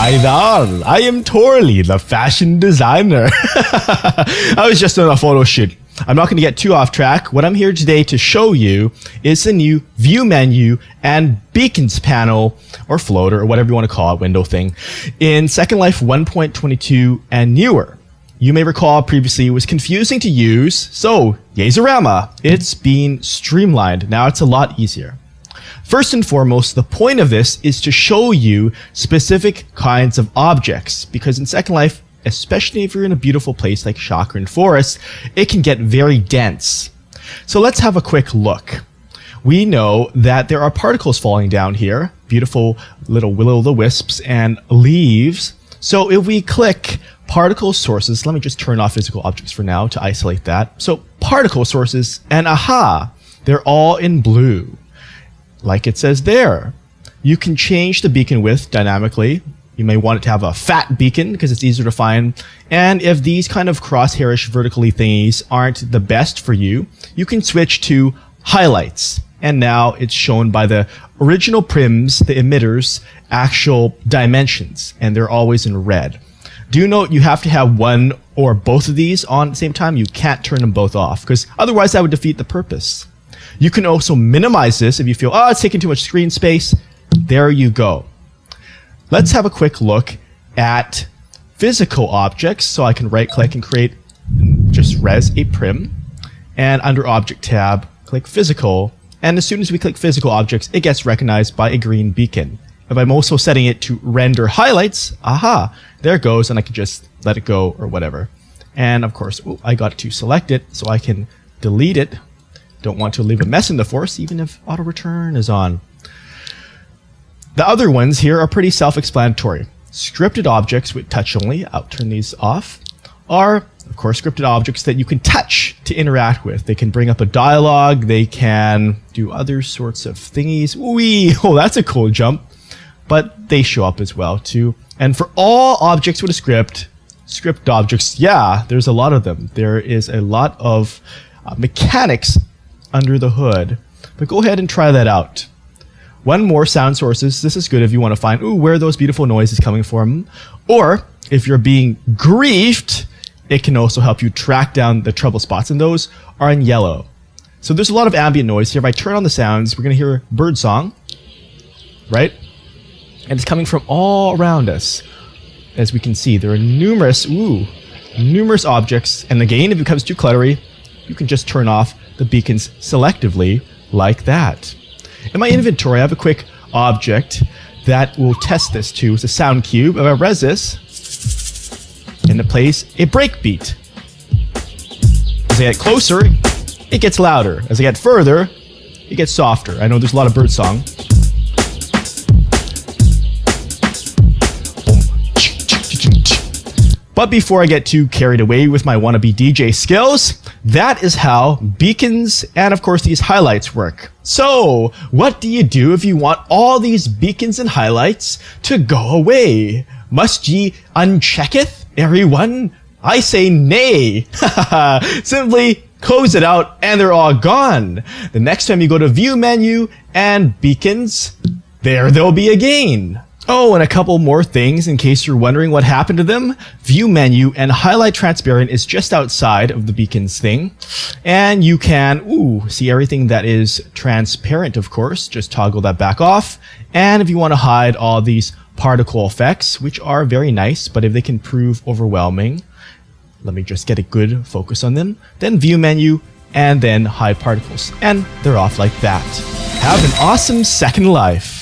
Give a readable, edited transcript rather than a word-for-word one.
Hi there, I am Torley, the fashion designer. I was just on a photo shoot. I'm not going to get too off track. What I'm here today to show you is the new view menu and beacons panel, or floater, or whatever you want to call it, window thing, in Second Life 1.22 and newer. You may recall previously it was confusing to use, so Yazorama, it's been streamlined. Now it's a lot easier. First and foremost, the point of this is to show you specific kinds of objects, because in Second Life, especially if you're in a beautiful place like Chakran Forest, it can get very dense. So let's have a quick look. We know that there are particles falling down here, beautiful little will-o'-the-wisps and leaves. So if we click particle sources, let me just turn off physical objects for now to isolate that. So particle sources, and aha, they're all in blue. Like it says there. You can change the beacon width dynamically. You may want it to have a fat beacon because it's easier to find. And if these kind of crosshairish vertically thingies aren't the best for you, you can switch to highlights. And now it's shown by the original prims, the emitters, actual dimensions, and they're always in red. Do note you have to have one or both of these on at the same time. You can't turn them both off because otherwise that would defeat the purpose. You can also minimize this if you feel, oh, it's taking too much screen space. There you go. Let's have a quick look at physical objects. So I can right click and create, just res a prim. And under object tab, click physical. And as soon as we click physical objects, it gets recognized by a green beacon. If I'm also setting it to render highlights, aha, there it goes. And I can just let it go or whatever. And of course, I got to select it so I can delete it. Don't want to leave a mess in the force, even if auto return is on. The other ones here are pretty self-explanatory. Scripted objects with touch only, I'll turn these off, are of course scripted objects that you can touch to interact with. They can bring up a dialogue, they can do other sorts of thingies. Wee, oh, that's a cool jump. But they show up as well too. And for all objects with a script objects, yeah, there's a lot of them. There is a lot of mechanics under the hood. But go ahead and try that out. One more, sound sources. This is good if you want to find where those beautiful noises coming from. Or if you're being griefed, it can also help you track down the trouble spots, and those are in yellow. So there's a lot of ambient noise here. If I turn on the sounds, we're going to hear bird song, right? And it's coming from all around us. As we can see, there are numerous objects. And again, if it becomes too cluttery, you can just turn off the beacons selectively like that. In my inventory, I have a quick object that will test this too. It's a sound cube. If I res this, and it plays a breakbeat. As I get closer, it gets louder. As I get further, it gets softer. I know there's a lot of bird song. But before I get too carried away with my wannabe DJ skills, that is how beacons and of course these highlights work. So, what do you do if you want all these beacons and highlights to go away? Must ye unchecketh everyone? I say nay. Simply close it out and they're all gone. The next time you go to view menu and beacons, there they'll be again. Oh, and a couple more things in case you're wondering what happened to them. View menu and highlight transparent is just outside of the beacons thing. And you can, see everything that is transparent, of course. Just toggle that back off. And if you want to hide all these particle effects, which are very nice, but if they can prove overwhelming, let me just get a good focus on them. Then view menu and then hide particles. And they're off like that. Have an awesome Second Life.